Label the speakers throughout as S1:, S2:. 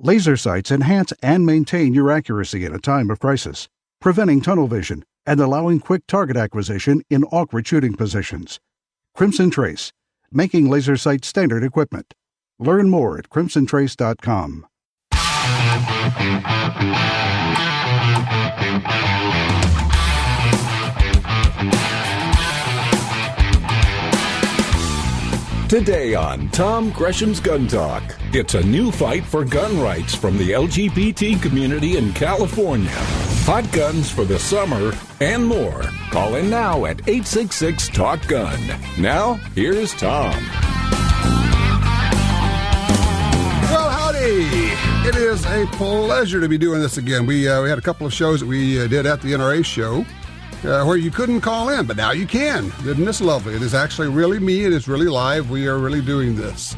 S1: Laser sights enhance and maintain your accuracy in a time of crisis, preventing tunnel vision and allowing quick target acquisition in awkward shooting positions. Crimson Trace, making laser sight standard equipment. Learn more at crimsontrace.com.
S2: Today on Tom Gresham's Gun Talk, it's a new fight for gun rights from the LGBT community in California. Hot guns for the summer and more. Call in now at 866-TALK-GUN. Now, here's Tom.
S3: Well, howdy. It is a pleasure to be doing this again. We had a couple of shows that we did at the NRA show. Where you couldn't call in, but now you can. Isn't this lovely? It is actually really me. It is really live. We are really doing this.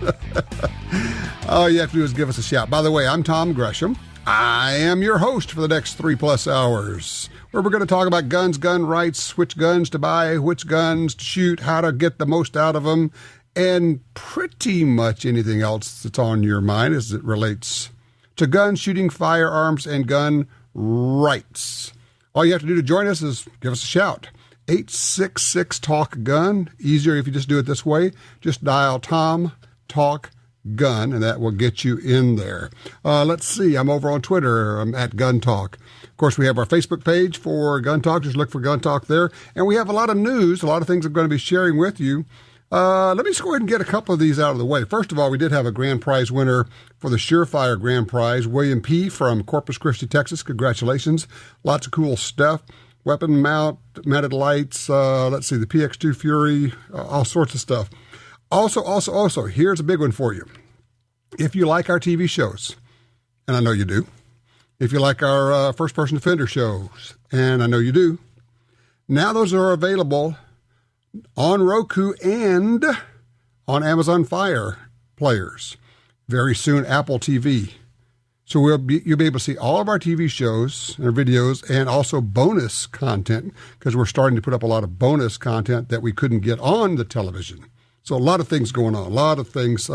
S3: All you have to do is give us a shout. By the way, I'm Tom Gresham. I am your host for the next 3+ hours, where we're going to talk about guns, gun rights, which guns to buy, which guns to shoot, how to get the most out of them, and pretty much anything else that's on your mind as it relates to gun shooting, firearms, and gun rights. All you have to do to join us is give us a shout. 866-TALK-GUN. Easier if you just do it this way. Just dial Tom Talk Gun, and that will get you in there. Let's see. I'm over on Twitter. I'm at Gun Talk. Of course, we have our Facebook page for Gun Talk. Just look for Gun Talk there. And we have a lot of news, a lot of things I'm going to be sharing with you. Let me just go ahead and get a couple of these out of the way. First of all, we did have a grand prize winner for the Surefire Grand Prize, William P. from Corpus Christi, Texas. Congratulations. Lots of cool stuff. Weapon mount, mounted lights, let's see, the PX2 Fury, all sorts of stuff. Also, here's a big one for you. If you like our TV shows, and I know you do, if you like our first-person offender shows, and I know you do, now those are available on Roku and on Amazon Fire players. Very soon, Apple TV. So you'll be able to see all of our TV shows and our videos and also bonus content, because we're starting to put up a lot of bonus content that we couldn't get on the television. So a lot of things going on, a lot of things.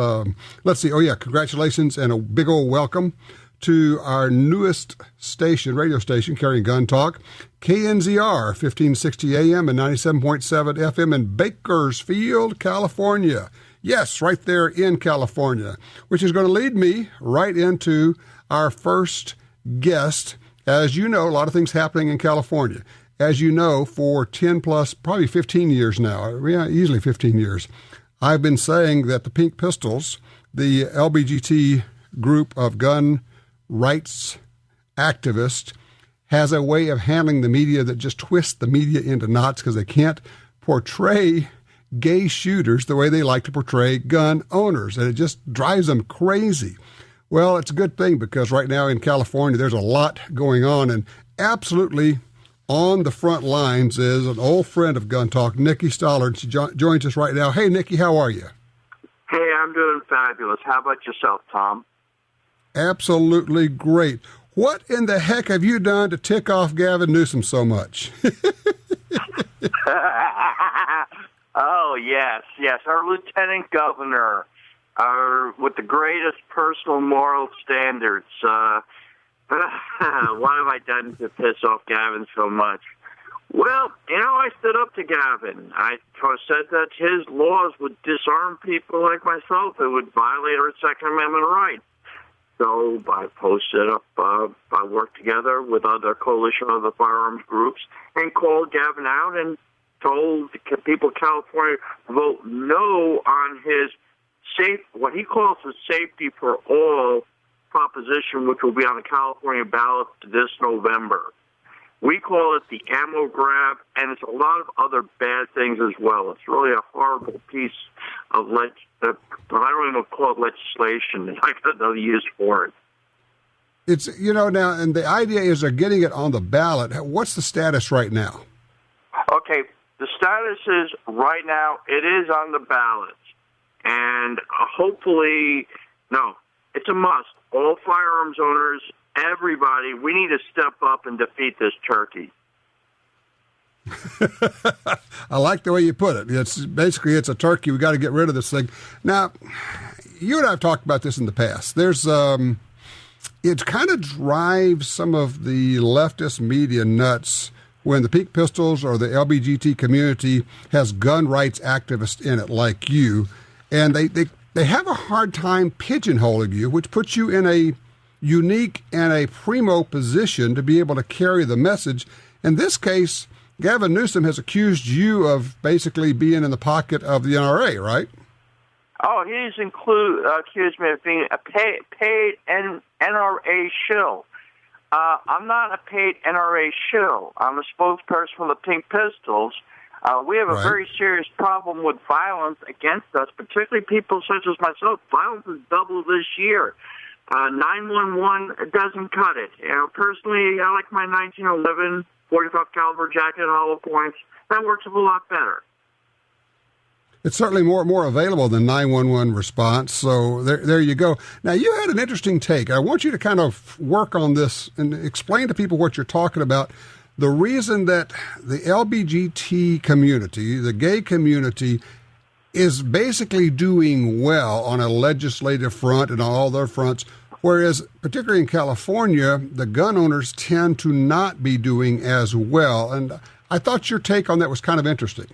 S3: Let's see. Oh, yeah, congratulations and a big old welcome to our newest station, radio station, carrying Gun Talk, KNZR, 1560 AM and 97.7 FM in Bakersfield, California. Yes, right there in California, which is going to lead me right into our first guest. As you know, a lot of things happening in California. As you know, for 10 plus, probably 15 years now, easily 15 years, I've been saying that the Pink Pistols, the LBGT group of gun rights activists, has a way of handling the media that just twists the media into knots because they can't portray gay shooters the way they like to portray gun owners, and it just drives them crazy. Well, it's a good thing because right now in California there's a lot going on, and absolutely on the front lines is an old friend of Gun Talk, Nicki Stallard. She joins us right now. Hey, Nicki, how are you?
S4: Hey, I'm doing fabulous. How about yourself, Tom?
S3: Absolutely great. What in the heck have you done to tick off Gavin Newsom so much?
S4: Oh, yes. Our lieutenant governor, with the greatest personal moral standards. What have I done to piss off Gavin so much? Well, I stood up to Gavin. I said that his laws would disarm people like myself. It would violate our Second Amendment rights. So I posted up, I worked together with other coalition of the firearms groups and called Gavin out and told the people of California to vote no on his what he calls the Safety for All proposition, which will be on the California ballot this November. We call it the ammo grab, and it's a lot of other bad things as well. It's really a horrible piece of I don't even call it legislation. I got another use for it.
S3: It's, now, and the idea is they're getting it on the ballot. What's the status right now?
S4: Okay, the status is right now it is on the ballot. And hopefully, no, it's a must. All firearms owners, everybody, we need to step up and defeat this turkey.
S3: I like the way you put it. It's a turkey. We got to get rid of this thing. Now, you and I have talked about this in the past. There's it kind of drives some of the leftist media nuts when the Pink Pistols or the LGBT community has gun rights activists in it like you, and they have a hard time pigeonholing you, which puts you in a unique and a primo position to be able to carry the message. In this case, Gavin Newsom has accused you of basically being in the pocket of the NRA, right?
S4: Oh, he's accused me of being a paid NRA shill. I'm not a paid NRA shill. I'm a spokesperson for the Pink Pistols. We have a very serious problem with violence against us, particularly people such as myself. Violence has doubled this year. 911 doesn't cut it. Personally, I like my 1911 45 caliber jacket and hollow points. That works a lot better.
S3: It's certainly more available than 911 response. So there you go. Now, you had an interesting take. I want you to kind of work on this and explain to people what you're talking about. The reason that the LGBT community, the gay community, is basically doing well on a legislative front and on all their fronts, whereas particularly in California, the gun owners tend to not be doing as well. And I thought your take on that was kind of interesting.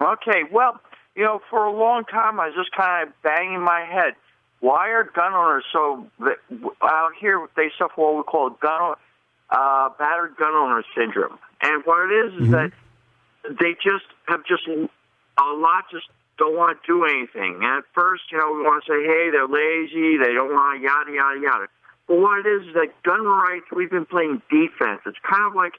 S4: Okay, well, for a long time I was just kind of banging my head. Why are gun owners out here? They suffer what we call battered gun owner syndrome, and what it is that they just don't want to do anything. And at first, we want to say, hey, they're lazy, they don't want to yada yada yada. But what it is that gun rights, we've been playing defense. It's kind of like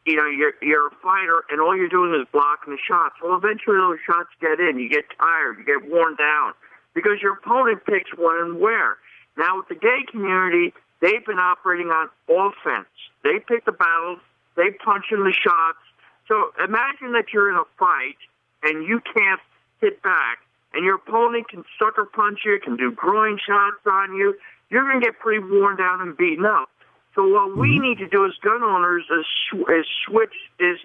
S4: you're a fighter, and all you're doing is blocking the shots. Well, eventually those shots get in. You get tired. You get worn down because your opponent picks when and where. Now, with the gay community, they've been operating on offense. They pick the battles. They punch in the shots. So imagine that you're in a fight, and you can't hit back, and your opponent can sucker punch you, can do groin shots on you. You're going to get pretty worn down and beaten up. So what we need to do as gun owners is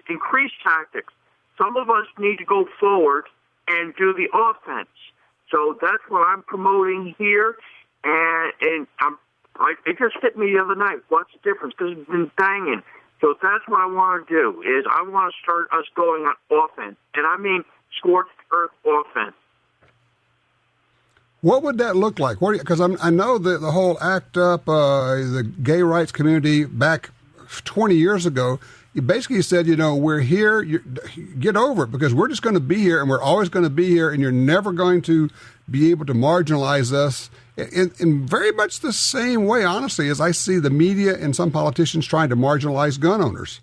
S4: increase tactics. Some of us need to go forward and do the offense. So that's what I'm promoting here, and it just hit me the other night. What's the difference? Because it's been banging. So that's what I want to do, is I want to start us going on offense, and I mean scorched earth offense.
S3: What would that look like? Because I know that the whole ACT UP, the gay rights community back 20 years ago, you basically said, we're here, get over it, because we're just going to be here, and we're always going to be here, and you're never going to be able to marginalize us in very much the same way, honestly, as I see the media and some politicians trying to marginalize gun owners.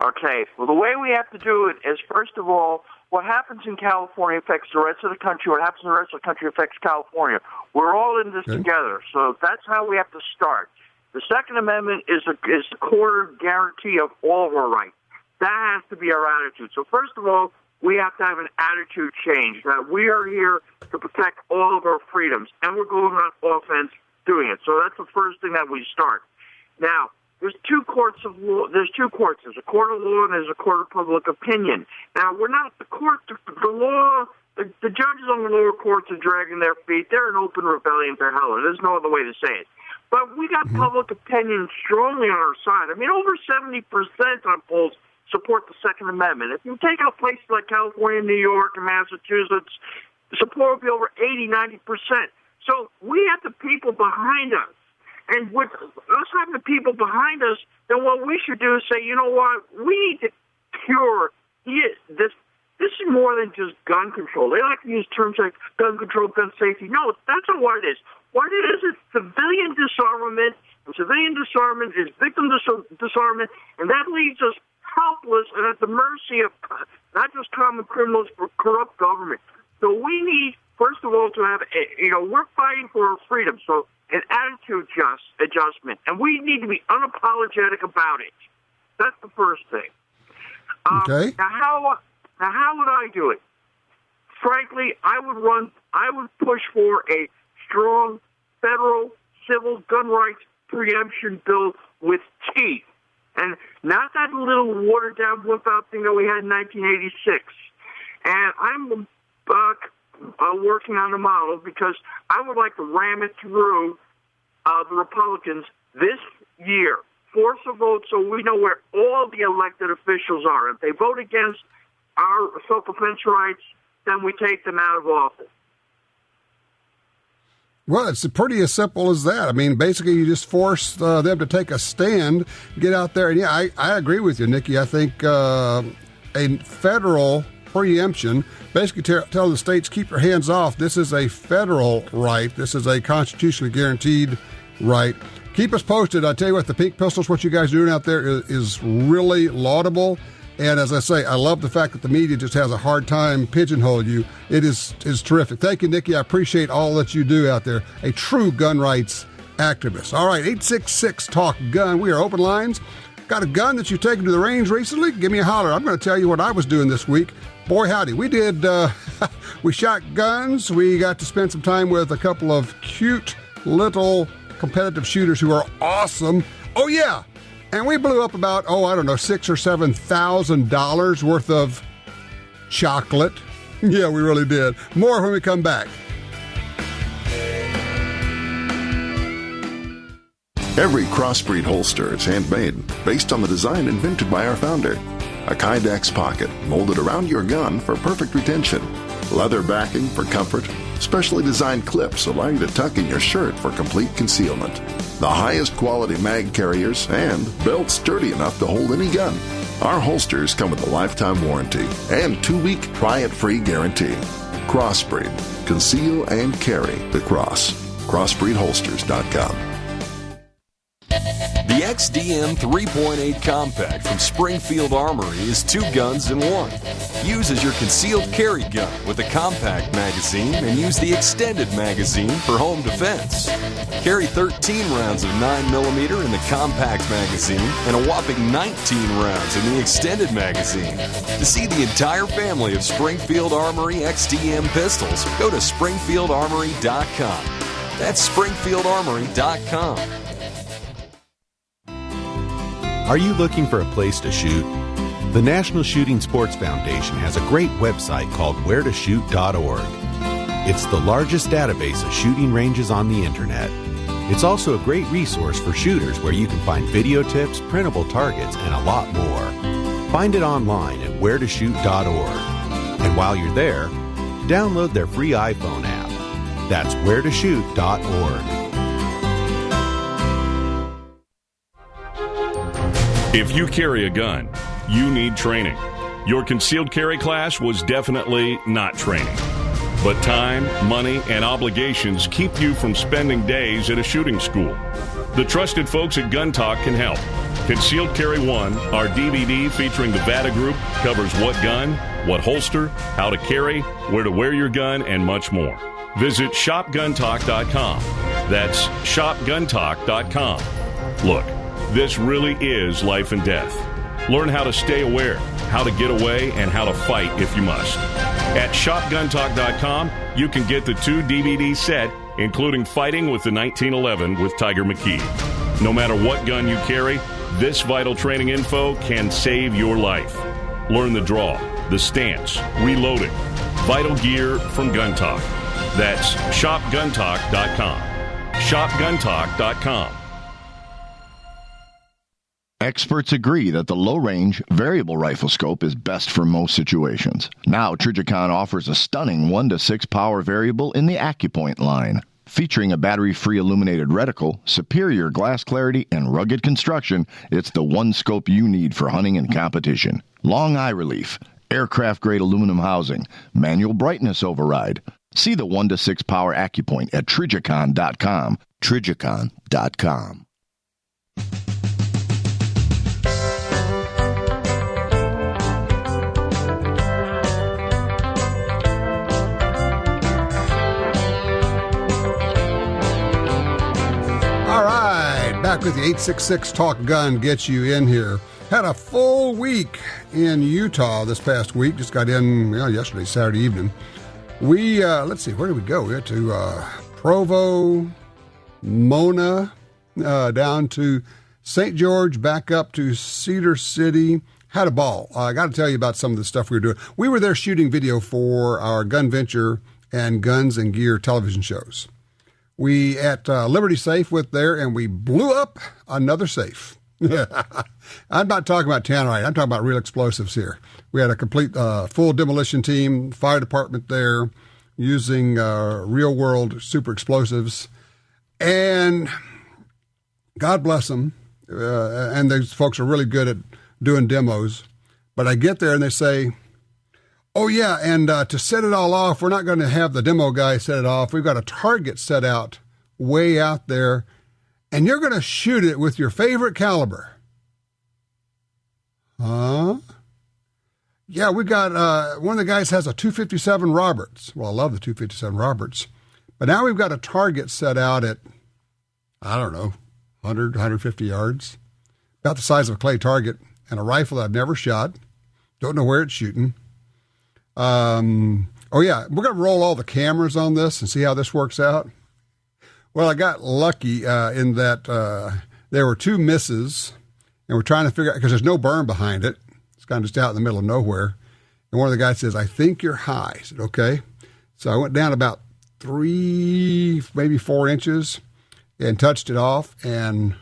S4: Okay, well, the way we have to do it is, first of all, what happens in California affects the rest of the country. What happens in the rest of the country affects California. We're all in this together, so that's how we have to start. The Second Amendment is the core guarantee of all of our rights. That has to be our attitude. So first of all, we have to have an attitude change, that we are here to protect all of our freedoms, and we're going on offense doing it. So that's the first thing that we start. Now, there's two courts of law. There's two courts. There's a court of law and there's a court of public opinion. Now, we're not the court. The law. The judges on the lower courts are dragging their feet. They're in open rebellion to hell. There's no other way to say it. But we got public opinion strongly on our side. I mean, over 70% on polls support the Second Amendment. If you take out places like California, New York, and Massachusetts, support will be over 80, 90%. So we have the people behind us. And with us having the people behind us, then what we should do is say, you know what, we need to cure this. This is more than just gun control. They like to use terms like gun control, gun safety. No, that's not what it is. What it is civilian disarmament. And civilian disarmament is victim disarmament, and that leaves us helpless and at the mercy of not just common criminals, but corrupt government. So we need, first of all, to have, we're fighting for our freedom. So an attitude adjustment, and we need to be unapologetic about it. That's the first thing.
S3: Okay.
S4: Now, how would I do it? Frankly, I would push for a strong federal civil gun rights preemption bill with teeth, and not that little watered-down whip-out thing that we had in 1986. And I'm working on a model because I would like to ram it through the Republicans this year. Force a vote so we know where all the elected officials are. If they vote against our self-defense rights, then we take them out of office.
S3: Well, it's pretty as simple as that. I mean, basically, you just force them to take a stand, get out there. And, yeah, I agree with you, Nikki. I think a federal preemption, basically tell the states, keep your hands off. This is a federal right. This is a constitutionally guaranteed right. Keep us posted. I tell you what, the Pink Pistols, what you guys are doing out there is really laudable. And as I say, I love the fact that the media just has a hard time pigeonholing you. It is terrific. Thank you, Nikki. I appreciate all that you do out there. A true gun rights activist. All right, 866-TALK-GUN. We are open lines. Got a gun that you've taken to the range recently? Give me a holler. I'm going to tell you what I was doing this week. Boy, howdy. We did, we shot guns. We got to spend some time with a couple of cute little competitive shooters who are awesome. Oh, yeah. And we blew up about, $6,000 or $7,000 worth of chocolate. Yeah, we really did. More when we come back.
S5: Every crossbreed holster is handmade, based on the design invented by our founder. A Kydex pocket molded around your gun for perfect retention. Leather backing for comfort. Specially designed clips allow you to tuck in your shirt for complete concealment. The highest quality mag carriers and belts sturdy enough to hold any gun. Our holsters come with a lifetime warranty and 2-week try-it-free guarantee. Crossbreed. Conceal and carry the cross. CrossbreedHolsters.com.
S6: The XDM 3.8 Compact from Springfield Armory is 2 guns in 1. Use as your concealed carry gun with a compact magazine and use the extended magazine for home defense. Carry 13 rounds of 9mm in the compact magazine and a whopping 19 rounds in the extended magazine. To see the entire family of Springfield Armory XDM pistols, go to SpringfieldArmory.com. That's SpringfieldArmory.com.
S7: Are you looking for a place to shoot? The National Shooting Sports Foundation has a great website called wheretoshoot.org. It's the largest database of shooting ranges on the internet. It's also a great resource for shooters where you can find video tips, printable targets, and a lot more. Find it online at wheretoshoot.org. And while you're there, download their free iPhone app. That's wheretoshoot.org.
S8: If you carry a gun, you need training. Your concealed carry class was definitely not training. But time, money, and obligations keep you from spending days at a shooting school. The trusted folks at Gun Talk can help. Concealed Carry 1, our DVD featuring the VADA Group, covers what gun, what holster, how to carry, where to wear your gun, and much more. Visit shopguntalk.com. That's shopguntalk.com. Look, this really is life and death. Learn how to stay aware, how to get away, and how to fight if you must. At shopguntalk.com, you can get the 2 DVD set, including Fighting with the 1911 with Tiger McKee. No matter what gun you carry, this vital training info can save your life. Learn the draw, the stance, reloading, vital gear from Gun Talk. That's shopguntalk.com. Shopguntalk.com.
S9: Experts agree that the low-range variable rifle scope is best for most situations. Now, Trijicon offers a stunning 1-to-6 power variable in the AccuPoint line. Featuring a battery-free illuminated reticle, superior glass clarity, and rugged construction, it's the one scope you need for hunting and competition. Long eye relief, aircraft-grade aluminum housing, manual brightness override. See the 1-to-6 power AccuPoint at Trijicon.com. Trijicon.com.
S3: All right, back with the 866 Talk Gun gets you in here. Had a full week in Utah this past week. Just got in yesterday, Saturday evening. We, let's see, where did we go? We went to Provo, Mona, down to St. George, back up to Cedar City. Had a ball. I got to tell you about some of the stuff we were doing. We were there shooting video for our Gun Venture and Guns and Gear television shows. We at Liberty Safe went there and we blew up another safe. I'm not talking about tannerite. I'm talking about real explosives here. We had a complete full demolition team, fire department there, using real-world super explosives. And God bless them. And these folks are really good at doing demos. But I get there and they say, oh, yeah, and to set it all off, we're not going to have the demo guy set it off. We've got a target set out way out there, and you're going to shoot it with your favorite caliber. Huh? Yeah, we got one of the guys has a 257 Roberts. Well, I love the 257 Roberts. But now we've got a target set out at, I don't know, 100, 150 yards, about the size of a clay target, and a rifle that I've never shot. Don't know where it's shooting. Oh, yeah, we're going to roll all the cameras on this and see how this works out. Well, I got lucky in that there were two misses, and we're trying to figure out, because there's no berm behind it. It's kind of just out in the middle of nowhere. And one of the guys says, I think you're high. I said, okay. So I went down about 3, maybe 4 inches and touched it off, and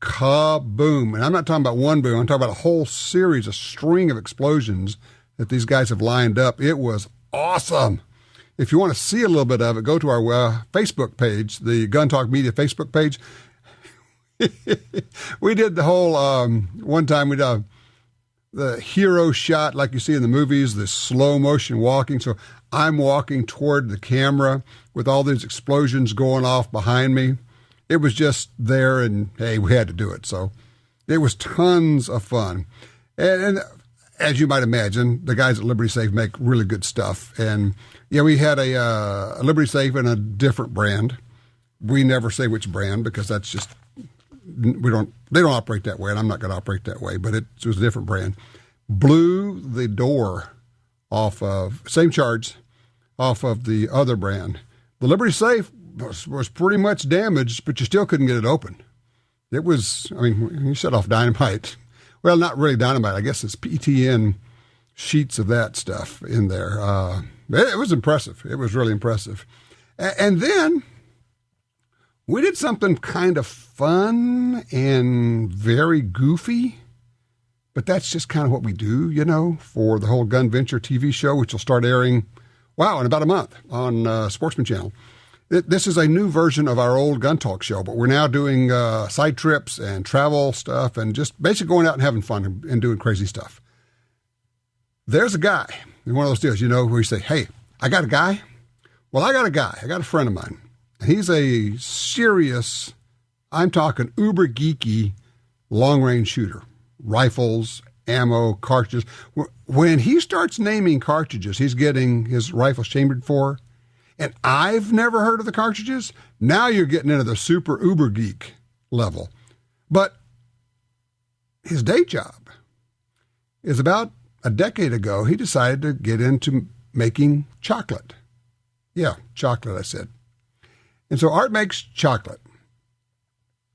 S3: kaboom. And I'm not talking about one boom. I'm talking about a whole series, a string of explosions that these guys have lined up. It was awesome. If you want to see a little bit of it, go to our Facebook page, the Gun Talk Media Facebook page. We did the whole, one time we did the hero shot like you see in the movies, the slow motion walking. So I'm walking toward the camera with all these explosions going off behind me. It was just there, and hey, we had to do it. So it was tons of fun. And as you might imagine, the guys at Liberty Safe make really good stuff. And yeah, we had a Liberty Safe in a different brand. We never say which brand because that's just, they don't operate that way, and I'm not going to operate that way, but it was a different brand. Blew the door off of, same charge, off of the other brand. The Liberty Safe was pretty much damaged, but you still couldn't get it open. It was, I mean, you set off dynamite. Well, not really dynamite. I guess it's PTN sheets of that stuff in there. It was impressive. It was really impressive. And then we did something kind of fun and very goofy, but that's just kind of what we do, you know, for the whole Gun Venture TV show, which will start airing, in about a month on Sportsman Channel. This is a new version of our old Gun Talk show, but we're now doing side trips and travel stuff and just basically going out and having fun and doing crazy stuff. There's a guy, in one of those deals, you know, where you say, hey, I got a guy. Well, I got a guy. I got a friend of mine. He's a serious, I'm talking uber geeky, long-range shooter. Rifles, ammo, cartridges. When he starts naming cartridges he's getting his rifles chambered for, and I've never heard of the cartridges, now you're getting into the super uber geek level. But his day job is about a decade ago, he decided to get into making chocolate. Yeah, chocolate, I said. And so Art makes chocolate.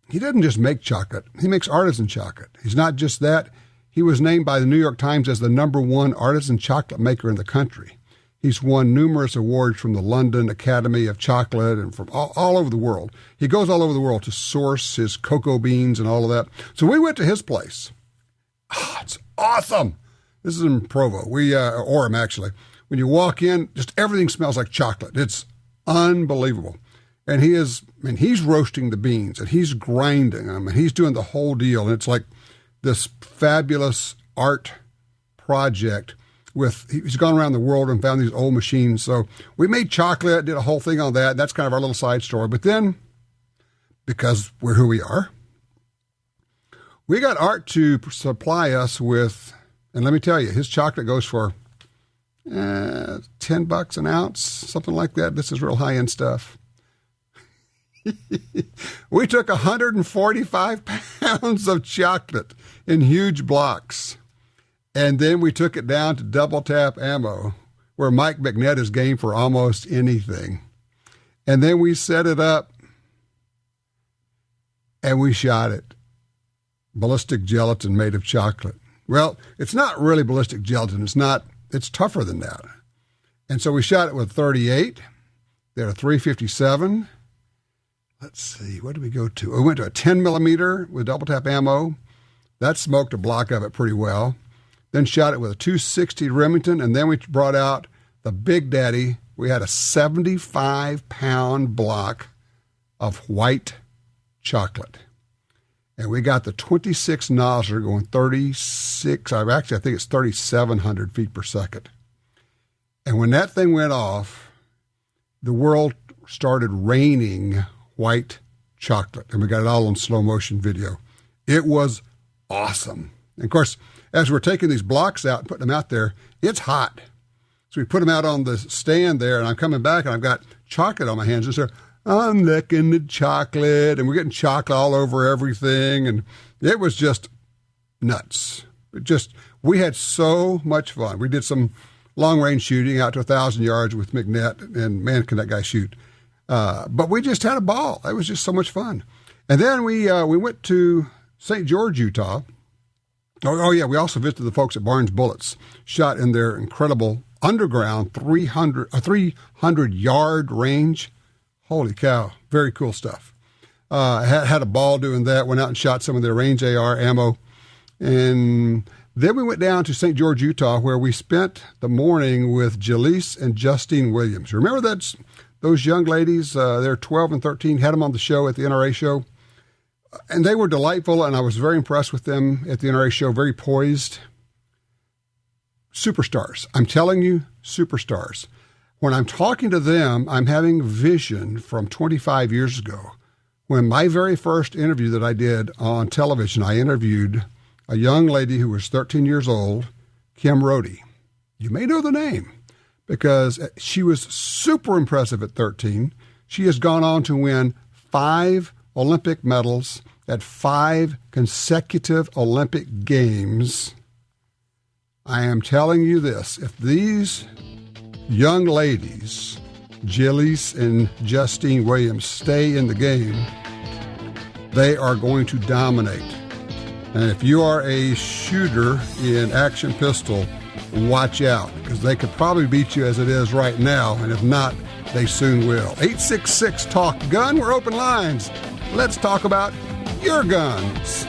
S3: He doesn't just make chocolate. He makes artisan chocolate. He's not just that. He was named by the New York Times as the #1 artisan chocolate maker in the country. He's won numerous awards from the London Academy of Chocolate and from all over the world. He goes all over the world to source his cocoa beans and all of that. So we went to his place. Oh, it's awesome. This is in Provo. Orem, actually. When you walk in, just everything smells like chocolate. It's unbelievable. And he's roasting the beans, and he's grinding them, and he's doing the whole deal. And it's like this fabulous art project he's gone around the world and found these old machines. So we made chocolate, did a whole thing on that. That's kind of our little side story. But then, because we're who we are, we got Art to supply us with, and let me tell you, his chocolate goes for $10 an ounce, something like that. This is real high-end stuff. We took 145 pounds of chocolate in huge blocks. And then we took it down to double tap ammo, where Mike McNett is game for almost anything. And then we set it up and we shot it. Ballistic gelatin made of chocolate. Well, it's not really ballistic gelatin. It's tougher than that. And so we shot it with 38, then a 357, let's see, what did we go to? We went to a 10 millimeter with double tap ammo. That smoked a block of it pretty well. Then shot it with a 260 Remington, and then we brought out the Big Daddy. We had a 75-pound block of white chocolate. And we got the 26 Nosler going 36, I think it's 3,700 feet per second. And when that thing went off, the world started raining white chocolate. And we got it all on slow motion video. It was awesome. And of course, as we're taking these blocks out and putting them out there, it's hot. So we put them out on the stand there, and I'm coming back, and I've got chocolate on my hands. And so I'm licking the chocolate, and we're getting chocolate all over everything. And it was just nuts. We had so much fun. We did some long-range shooting out to 1,000 yards with McNett, and man, can that guy shoot. But we just had a ball. It was just so much fun. And then we went to St. George, Utah. Oh, yeah, we also visited the folks at Barnes Bullets, shot in their incredible underground 300-yard range. Holy cow, very cool stuff. Had a ball doing that, went out and shot some of their range AR ammo. And then we went down to St. George, Utah, where we spent the morning with Jaleese and Justine Williams. Remember those young ladies? They're 12 and 13, had them on the show at the NRA show. And they were delightful, and I was very impressed with them at the NRA show, very poised. Superstars. I'm telling you, superstars. When I'm talking to them, I'm having vision from 25 years ago. When my very first interview that I did on television, I interviewed a young lady who was 13 years old, Kim Rohde. You may know the name because she was super impressive at 13. She has gone on to win 5 Olympic medals at 5 consecutive Olympic Games. I am telling you this, if these young ladies, Jaleese and Justine Williams, stay in the game, they are going to dominate. And if you are a shooter in action pistol, watch out, because they could probably beat you as it is right now, and if not, they soon will. 866-TALK-GUN, we're open lines. Let's talk about your guns.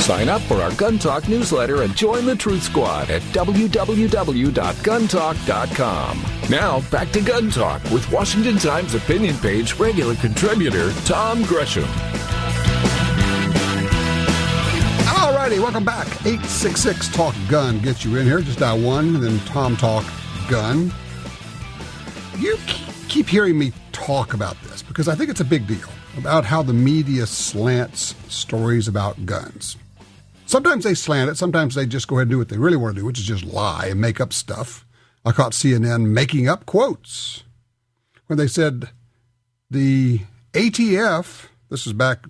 S2: Sign up for our Gun Talk newsletter and join the Truth Squad at www.guntalk.com. Now, back to Gun Talk with Washington Times opinion page regular contributor Tom Gresham.
S3: All righty, welcome back. 866-TALK-GUN gets you in here. Just dial 1, and then Tom Talk Gun. You keep hearing me talk about this because I think it's a big deal, about how the media slants stories about guns. Sometimes they slant it. Sometimes they just go ahead and do what they really want to do, which is just lie and make up stuff. I caught CNN making up quotes when they said the ATF, this was back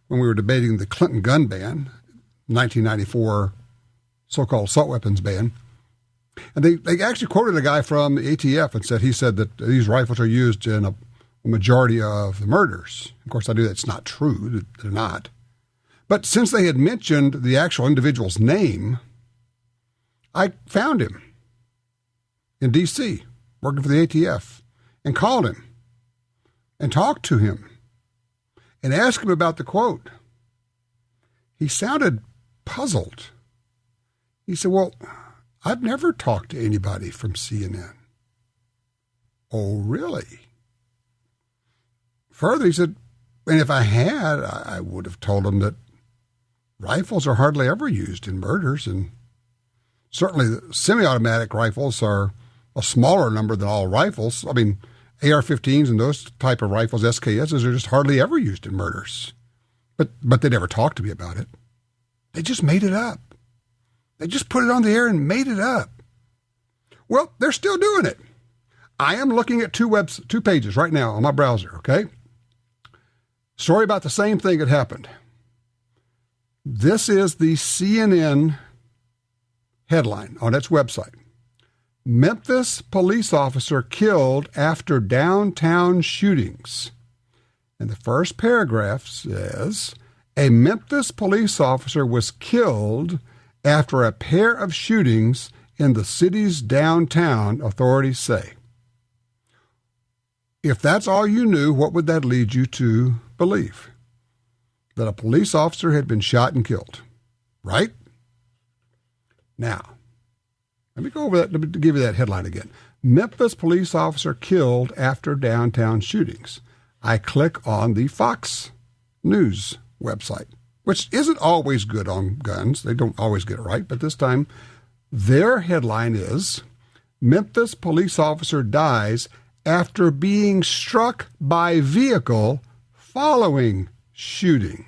S3: when we were debating the Clinton gun ban, 1994 so-called assault weapons ban. And they actually quoted a guy from the ATF and said, he said that these rifles are used in a majority of the murders. Of course, I knew that's not true. They're not. But since they had mentioned the actual individual's name, I found him in D.C., working for the ATF, and called him and talked to him and asked him about the quote. He sounded puzzled. He said, well, I've never talked to anybody from CNN. Oh, really? Further, he said, and if I had, I would have told him that rifles are hardly ever used in murders, and certainly the semi-automatic rifles are a smaller number than all rifles. I mean, AR-15s and those type of rifles, SKSs, are just hardly ever used in murders. But they never talked to me about it. They just made it up. They just put it on the air and made it up. Well, they're still doing it. I am looking at two pages right now on my browser, okay? Story about the same thing that happened. This is the CNN headline on its website. Memphis police officer killed after downtown shootings. And the first paragraph says, A Memphis police officer was killed after a pair of shootings in the city's downtown, authorities say. If that's all you knew, what would that lead you to believe? That a police officer had been shot and killed, right? Now, let me go over that. Let me give you that headline again. Memphis police officer killed after downtown shootings. I click on the Fox News website, which isn't always good on guns. They don't always get it right, but this time their headline is Memphis police officer dies after being struck by vehicle following shooting.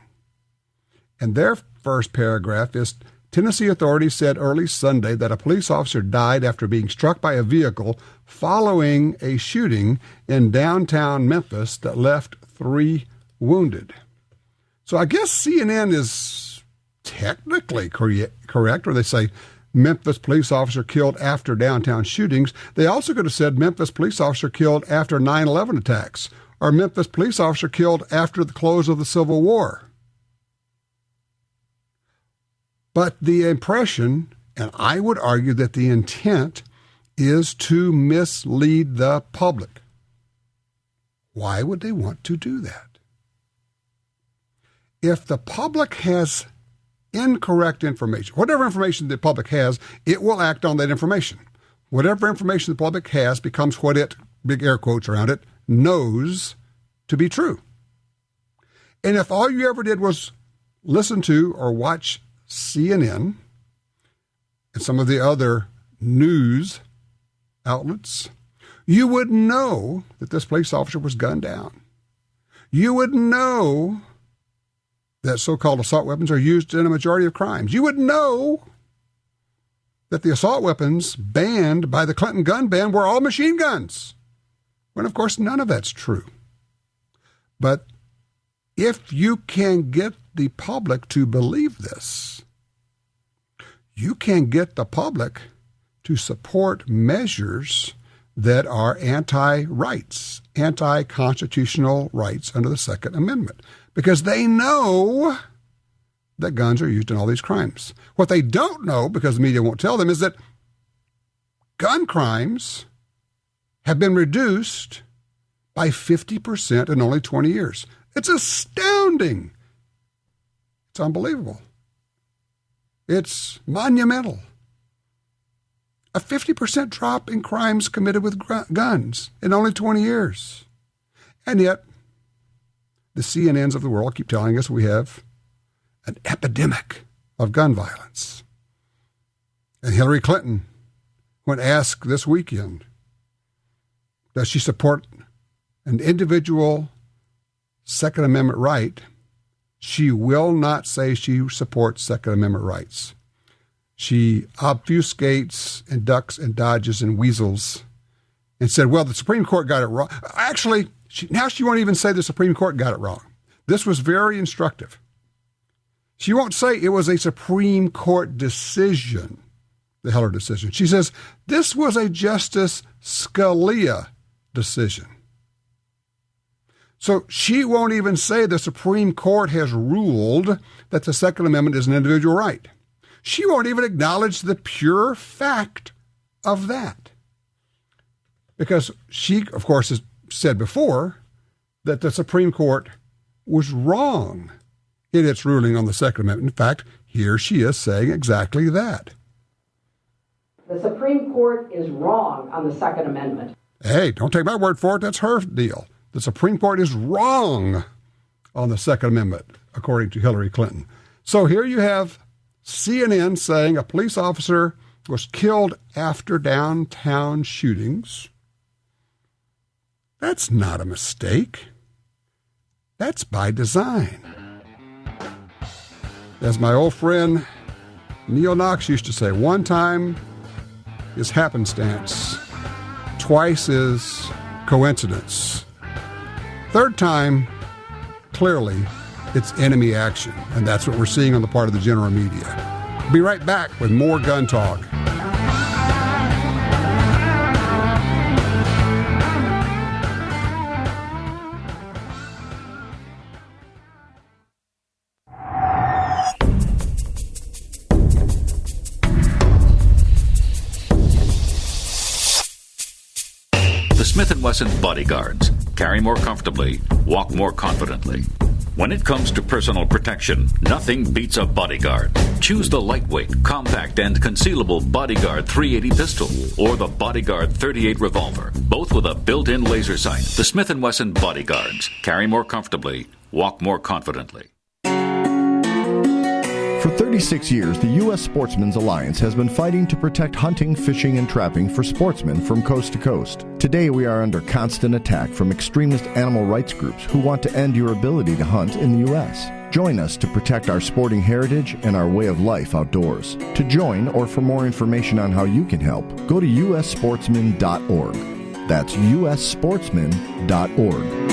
S3: And their first paragraph is Tennessee authorities said early Sunday that a police officer died after being struck by a vehicle following a shooting in downtown Memphis that left 3 wounded. So I guess CNN is technically correct, or they say Memphis police officer killed after downtown shootings. They also could have said Memphis police officer killed after 9/11 attacks, or Memphis police officer killed after the close of the Civil War. But the impression, and I would argue that the intent, is to mislead the public. Why would they want to do that? If the public has incorrect information, whatever information the public has, it will act on that information. Whatever information the public has becomes what it, big air quotes around it, knows to be true. And if all you ever did was listen to or watch CNN and some of the other news outlets, you would know that this police officer was gunned down. You would know that so-called assault weapons are used in a majority of crimes. You would know that the assault weapons banned by the Clinton gun ban were all machine guns, when, of course, none of that's true. But if you can get the public to believe this, you can get the public to support measures that are anti-rights, anti-constitutional rights under the Second Amendment, because they know that guns are used in all these crimes. What they don't know, because the media won't tell them, is that gun crimes have been reduced by 50% in only 20 years. It's astounding. It's unbelievable. It's monumental. A 50% drop in crimes committed with guns in only 20 years. And yet, the CNNs of the world keep telling us we have an epidemic of gun violence. And Hillary Clinton, when asked this weekend, does she support an individual Second Amendment right, she will not say she supports Second Amendment rights. She obfuscates and ducks and dodges and weasels and said, well, the Supreme Court got it wrong. Actually, now she won't even say the Supreme Court got it wrong. This was very instructive. She won't say it was a Supreme Court decision, the Heller decision. She says this was a Justice Scalia decision. So she won't even say the Supreme Court has ruled that the Second Amendment is an individual right. She won't even acknowledge the pure fact of that. Because she, of course, has said before that the Supreme Court was wrong in its ruling on the Second Amendment. In fact, here she is saying exactly that.
S10: The Supreme Court is wrong on the Second Amendment.
S3: Hey, don't take my word for it. That's her deal. The Supreme Court is wrong on the Second Amendment, according to Hillary Clinton. So here you have CNN saying a police officer was killed after downtown shootings. That's not a mistake. That's by design. As my old friend Neil Knox used to say, one time is happenstance, twice is coincidence. Third time, clearly, it's enemy action, and that's what we're seeing on the part of the general media. Be right back with more gun talk.
S11: Wesson Bodyguards. Carry more comfortably, walk more confidently. When it comes to personal protection, nothing beats a Bodyguard. Choose the lightweight, compact, and concealable Bodyguard 380 pistol or the Bodyguard 38 revolver, both with a built-in laser sight. The Smith & Wesson Bodyguards. Carry more comfortably, walk more confidently.
S9: For 36 years, the U.S. Sportsmen's Alliance has been fighting to protect hunting, fishing, and trapping for sportsmen from coast to coast. Today, we are under constant attack from extremist animal rights groups who want to end your ability to hunt in the U.S. Join us to protect our sporting heritage and our way of life outdoors. To join or for more information on how you can help, go to ussportsman.org. That's ussportsman.org.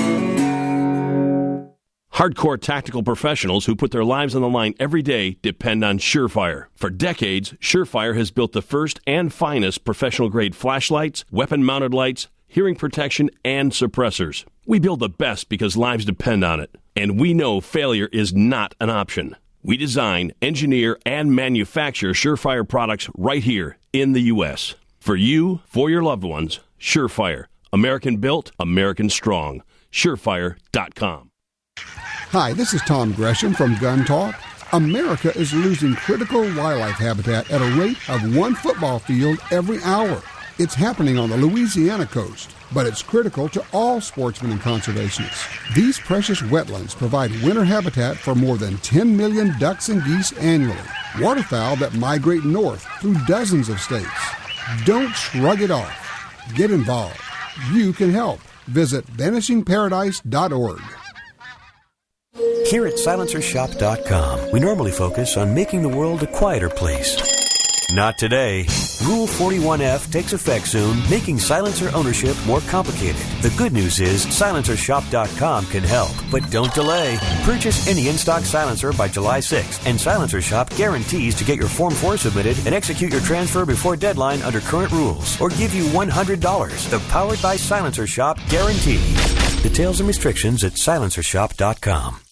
S12: Hardcore tactical professionals who put their lives on the line every day depend on Surefire. For decades, Surefire has built the first and finest professional-grade flashlights, weapon-mounted lights, hearing protection, and suppressors. We build the best because lives depend on it, and we know failure is not an option. We design, engineer, and manufacture Surefire products right here in the U.S. For you, for your loved ones, Surefire. American built, American strong. Surefire.com.
S3: Hi, this is Tom Gresham from Gun Talk. America is losing critical wildlife habitat at a rate of 1 football field every hour. It's happening on the Louisiana coast, but it's critical to all sportsmen and conservationists. These precious wetlands provide winter habitat for more than 10 million ducks and geese annually, waterfowl that migrate north through dozens of states. Don't shrug it off. Get involved. You can help. Visit vanishingparadise.org.
S13: Here at silencershop.com, we normally focus on making the world a quieter place. Not today. Rule 41F takes effect soon, making silencer ownership more complicated. The good news is silencershop.com can help, but don't delay. Purchase any in-stock silencer by July 6th, and Silencer Shop guarantees to get your Form 4 submitted and execute your transfer before deadline under current rules, or give you $100. The Powered by Silencer Shop guarantee. Details and restrictions at silencershop.com.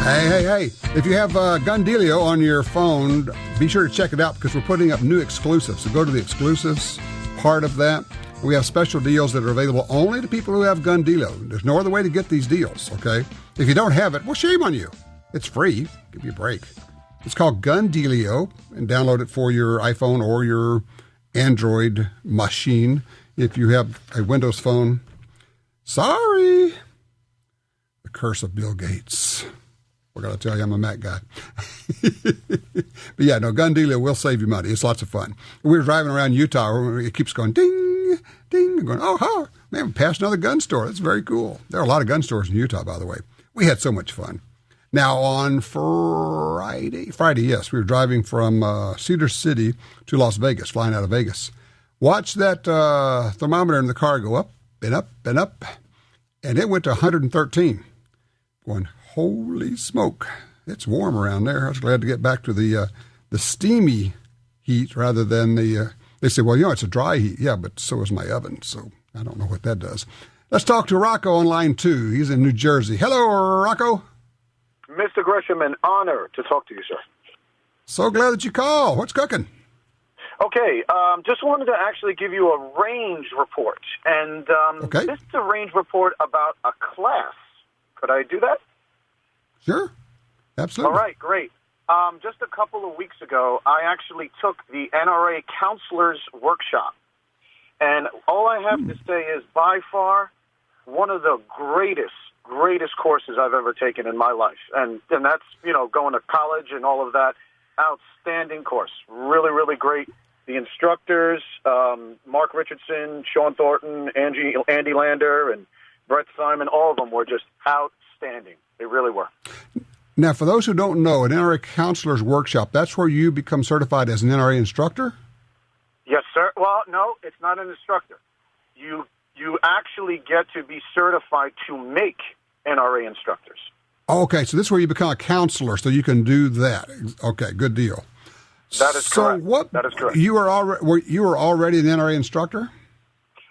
S3: Hey. If you have Gun Dealio on your phone, be sure to check it out because we're putting up new exclusives. So go to the exclusives part of that. We have special deals that are available only to people who have Gun Dealio. There's no other way to get these deals, okay? If you don't have it, well, shame on you. It's free. Give you a break. It's called Gun Dealio, and download it for your iPhone or your Android machine. If you have a Windows phone, sorry. The curse of Bill Gates. We're going to tell you I'm a Mac guy. But yeah, no, Gun Dealio will save you money. It's lots of fun. We were driving around Utah. It keeps going ding, ding. Going, oh, man, we passed another gun store. That's very cool. There are a lot of gun stores in Utah, by the way. We had so much fun. Now, on Friday, yes, we were driving from Cedar City to Las Vegas, flying out of Vegas. Watch that thermometer in the car go up and up and up, and it went to 113. Going, holy smoke, it's warm around there. I was glad to get back to the steamy heat rather than the, they say, well, it's a dry heat. Yeah, but so is my oven, so I don't know what that does. Let's talk to Rocco on line 2. He's in New Jersey. Hello, Rocco.
S14: Mr. Gresham, an honor to talk to you, sir.
S3: So glad that you called. What's cooking?
S14: Okay, just wanted to actually give you a range report. And
S3: okay.
S14: This is a range report about a class. Could I do that?
S3: Sure. Absolutely.
S14: All right, great. Just a couple of weeks ago, I actually took the NRA Counselors Workshop. And all I have to say is, by far, one of the greatest courses I've ever taken in my life. And that's, going to college and all of that. Outstanding course. Really, really great. The instructors, Mark Richardson, Sean Thornton, Andy Lander, and Brett Simon, all of them were just outstanding. They really were.
S3: Now, for those who don't know, an NRA Counselors Workshop, that's where you become certified as an NRA instructor?
S14: Yes, sir. Well, no, it's not an instructor. You actually get to be certified to make NRA instructors.
S3: Okay, so this is where you become a counselor, so you can do that. Okay, good deal.
S14: That is correct.
S3: So what?
S14: That is correct.
S3: You were already an NRA instructor?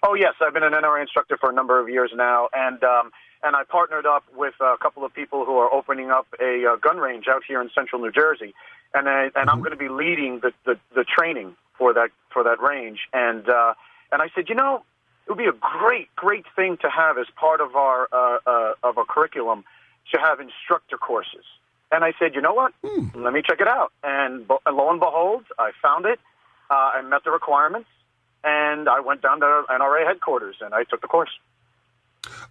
S14: Oh, yes. I've been an NRA instructor for a number of years now, and I partnered up with a couple of people who are opening up a gun range out here in central New Jersey, and I'm going to be leading the training for that range. And I said, you know, it would be a great thing to have as part of our curriculum to have instructor courses. And I said, you know what? Let me check it out. And lo and behold, I found it. I met the requirements, and I went down to NRA headquarters, and I took the course.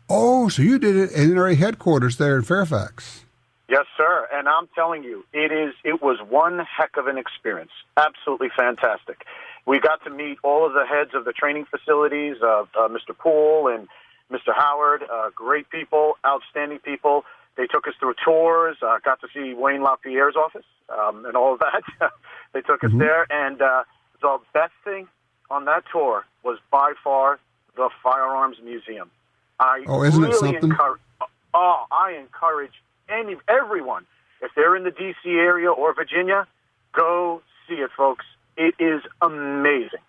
S3: Oh, so you did it at NRA headquarters there in Fairfax.
S14: Yes, sir. And I'm telling you, it was one heck of an experience. Absolutely fantastic. We got to meet all of the heads of the training facilities, Mr. Poole and Mr. Howard, great people, outstanding people. They took us through tours, got to see Wayne LaPierre's office and all of that. They took us there, and the best thing on that tour was by far the Firearms Museum.
S3: Isn't it something?
S14: I encourage everyone, if they're in the D.C. area or Virginia, go see it, folks. It is amazing.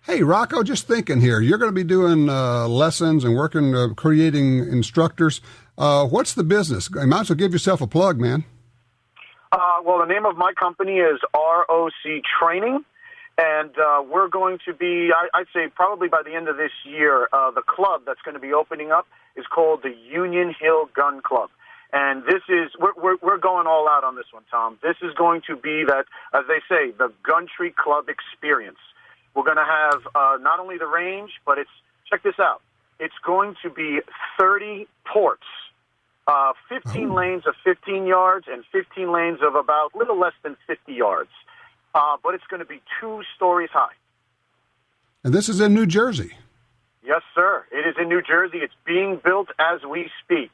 S3: Hey, Rocco, just thinking here. You're going to be doing lessons and working, creating instructors. What's the business? You might as well give yourself a plug, man.
S14: Well, the name of my company is ROC Training, and we're going to be, I'd say probably by the end of this year, the club that's going to be opening up is called the Union Hill Gun Club. And this is, we're going all out on this one, Tom. This is going to be that, as they say, the Gun-Tree Club experience. We're going to have not only the range, but check this out. It's going to be 30 ports, 15 lanes of 15 yards and 15 lanes of about little less than 50 yards. But it's going to be 2 stories high.
S3: And this is in New Jersey.
S14: Yes, sir. It is in New Jersey. It's being built as we speak.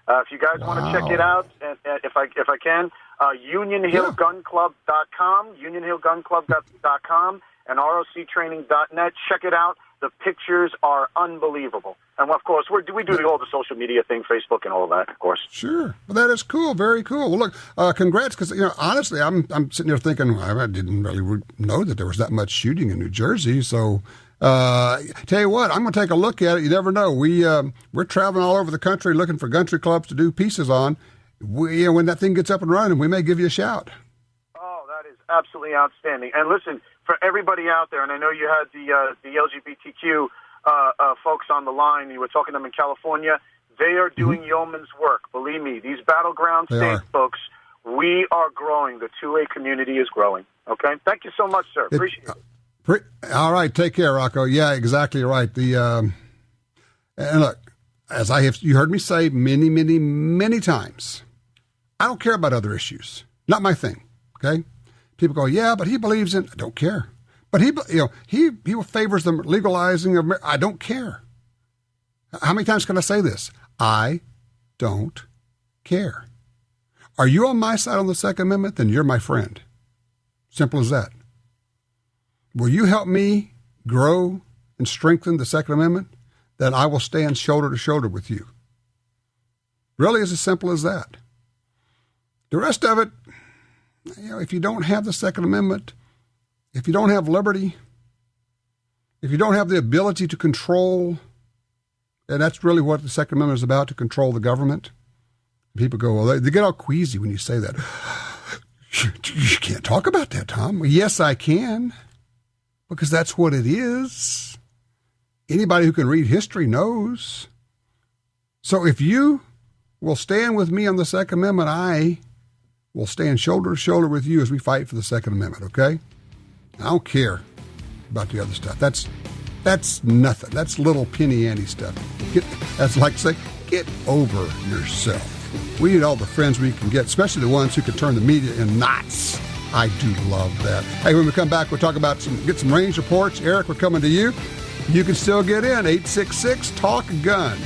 S14: If you guys want to check it out, and if I can, UnionHillGunClub.com, UnionHillGunClub.com, and ROCTraining.net. Check it out. The pictures are unbelievable. And, of course, we do all the social media thing, Facebook and all of that, of course.
S3: Sure. Well, that is cool. Very cool. Well, look, congrats, because, honestly, I'm sitting there thinking, I didn't really know that there was that much shooting in New Jersey. So, tell you what, I'm going to take a look at it. You never know. We're traveling all over the country looking for country clubs to do pieces on. When that thing gets up and running, we may give you a shout.
S14: Oh, that is absolutely outstanding. And listen, for everybody out there, and I know you had the LGBTQ folks on the line. You were talking to them in California. They are doing yeoman's work. Believe me, these battleground states, folks, we are growing. The 2A community is growing. Okay? Thank you so much, sir. Appreciate it.
S3: All right. Take care, Rocco. Yeah, exactly right. And look, as you heard me say many, many, many times, I don't care about other issues. Not my thing. Okay? People go, yeah, but he believes in. I don't care. But he favors the legalizing of. I don't care. How many times can I say this? I don't care. Are you on my side on the Second Amendment? Then you're my friend. Simple as that. Will you help me grow and strengthen the Second Amendment? Then I will stand shoulder to shoulder with you. Really, it's as simple as that. The rest of it, if you don't have the Second Amendment, if you don't have liberty, if you don't have the ability to control, and that's really what the Second Amendment is about, to control the government. People go, well, they get all queasy when you say that. You can't talk about that, Tom. Well, yes, I can, because that's what it is. Anybody who can read history knows. So if you will stand with me on the Second Amendment, I will stand shoulder to shoulder with you as we fight for the Second Amendment, okay? I don't care about the other stuff. That's nothing. That's little penny ante stuff. That's like say, get over yourself. We need all the friends we can get, especially the ones who can turn the media in knots. I do love that. Hey, when we come back, we'll talk about get some range reports. Eric, we're coming to you. You can still get in. 866-TALK-GUN.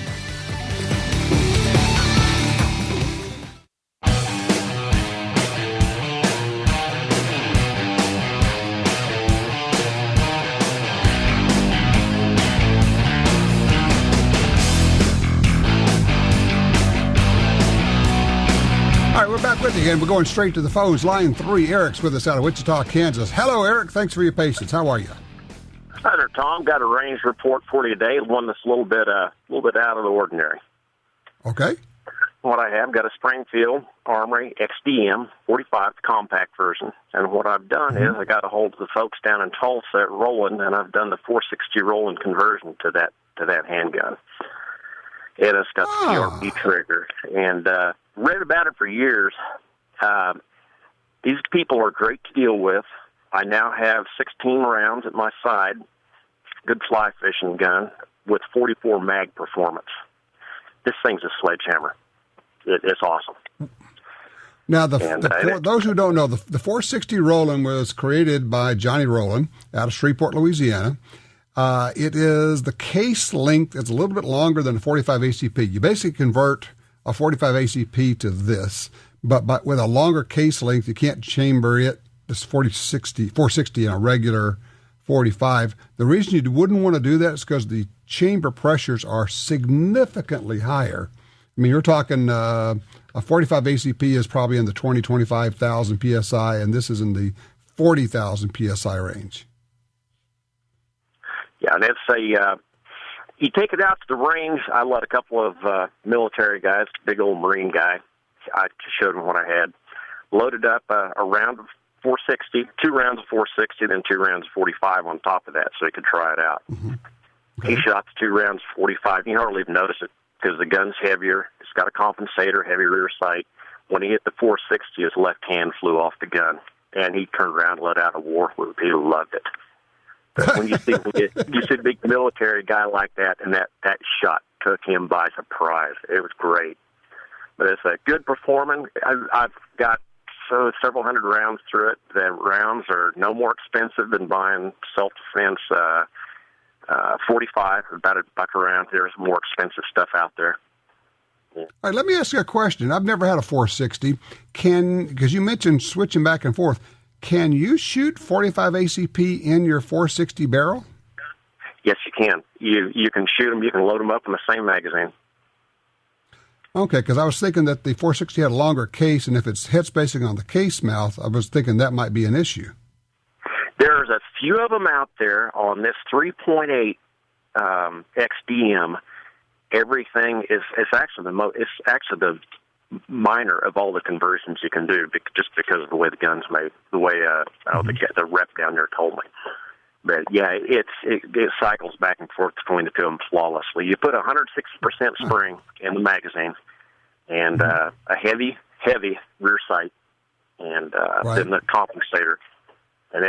S3: With you again. We're going straight to the phones. Line 3, Eric's with us out of Wichita, Kansas. Hello, Eric. Thanks for your patience. How are you?
S15: Hi there, Tom. Got a range report for you today. One that's a little bit out of the ordinary.
S3: Okay.
S15: What I have, got a Springfield Armory XDM 45 compact version, and what I've done is I got a hold of the folks down in Tulsa at Roland, and I've done the 460 Roland conversion to that handgun. It has got the PRP trigger, and read about it for years. These people are great to deal with. I now have 16 rounds at my side, good fly fishing gun with 44 mag performance. This thing's a sledgehammer. It's awesome.
S3: Now, those who don't know, the 460 Roland was created by Johnny Roland out of Shreveport, Louisiana. It is the case length is a little bit longer than a 45 ACP. You basically convert a 45 ACP to this, but with a longer case length, you can't chamber it. This 460 in a regular 45. The reason you wouldn't want to do that is because the chamber pressures are significantly higher. I mean, you're talking a 45 ACP is probably in the 25,000 PSI, and this is in the 40,000 PSI range.
S15: Yeah, and it's you take it out to the range. I let a couple of military guys, big old Marine guy, I showed him what I had. Loaded up a round of 460, 2 rounds of 460, then 2 rounds of 45 on top of that so he could try it out.
S3: Mm-hmm. Okay.
S15: He shot the 2 rounds of 45. You hardly even notice it because the gun's heavier. It's got a compensator, heavy rear sight. When he hit the 460, his left hand flew off the gun, and he turned around and let out a war whoop. He loved it. But when you see a big military guy like that, and that shot took him by surprise. It was great. But it's a good performing. I've got several hundred rounds through it. The rounds are no more expensive than buying self-defense 45, about a buck around. There's more expensive stuff out there. Yeah.
S3: All right, let me ask you a question. I've never had a 460. Because you mentioned switching back and forth, can you shoot 45 ACP in your 460 barrel?
S15: Yes, you can. You can shoot them. You can load them up in the same magazine.
S3: Okay, because I was thinking that the 460 had a longer case, and if it's head spacing on the case mouth, I was thinking that might be an issue.
S15: There's a few of them out there on this 3.8 XDM. Everything is actually the minor of all the conversions you can do, just because of the way the gun's made, the way the rep down there told me. But yeah, it cycles back and forth between the two of them flawlessly. You put 160% spring in the magazine, and a heavy rear sight, and then the compensator, and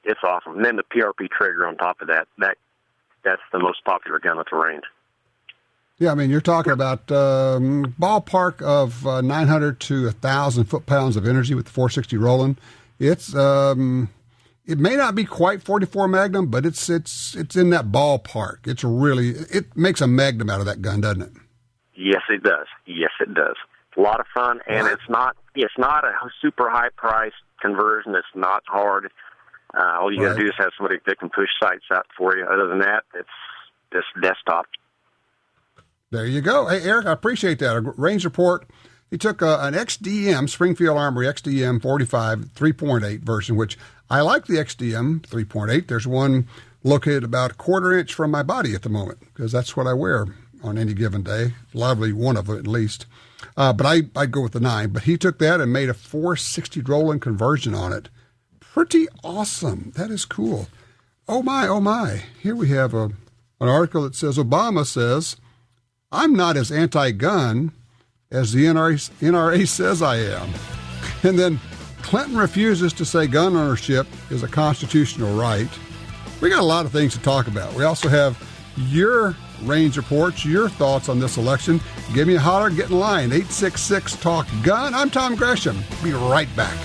S15: it's awesome. And then the PRP trigger on top of that's the most popular gun at the range.
S3: Yeah, I mean, you're talking about ballpark of 900 to 1,000 foot-pounds of energy with the 460 Roland. It's it may not be quite 44 Magnum, but it's in that ballpark. It makes a Magnum out of that gun, doesn't it?
S15: Yes, it does. Yes, it does. It's a lot of fun, and it's not a super high price conversion. It's not hard. All you got to do is have somebody that can push sights out for you. Other than that, it's just desktop.
S3: There you go. Hey, Eric, I appreciate that. A range report. He took an XDM, Springfield Armory XDM 45 3.8 version, which I like the XDM 3.8. There's one located about a quarter inch from my body at the moment because that's what I wear on any given day. Lovely one of them at least. But I go with the 9. But he took that and made a 460 Roland conversion on it. Pretty awesome. That is cool. Oh, my, oh, my. Here we have an article that says, Obama says, I'm not as anti-gun as the NRA says I am. And then Clinton refuses to say gun ownership is a constitutional right. We got a lot of things to talk about. We also have your range reports, your thoughts on this election. Give me a holler, get in line. 866-TALK-GUN. I'm Tom Gresham. Be right back.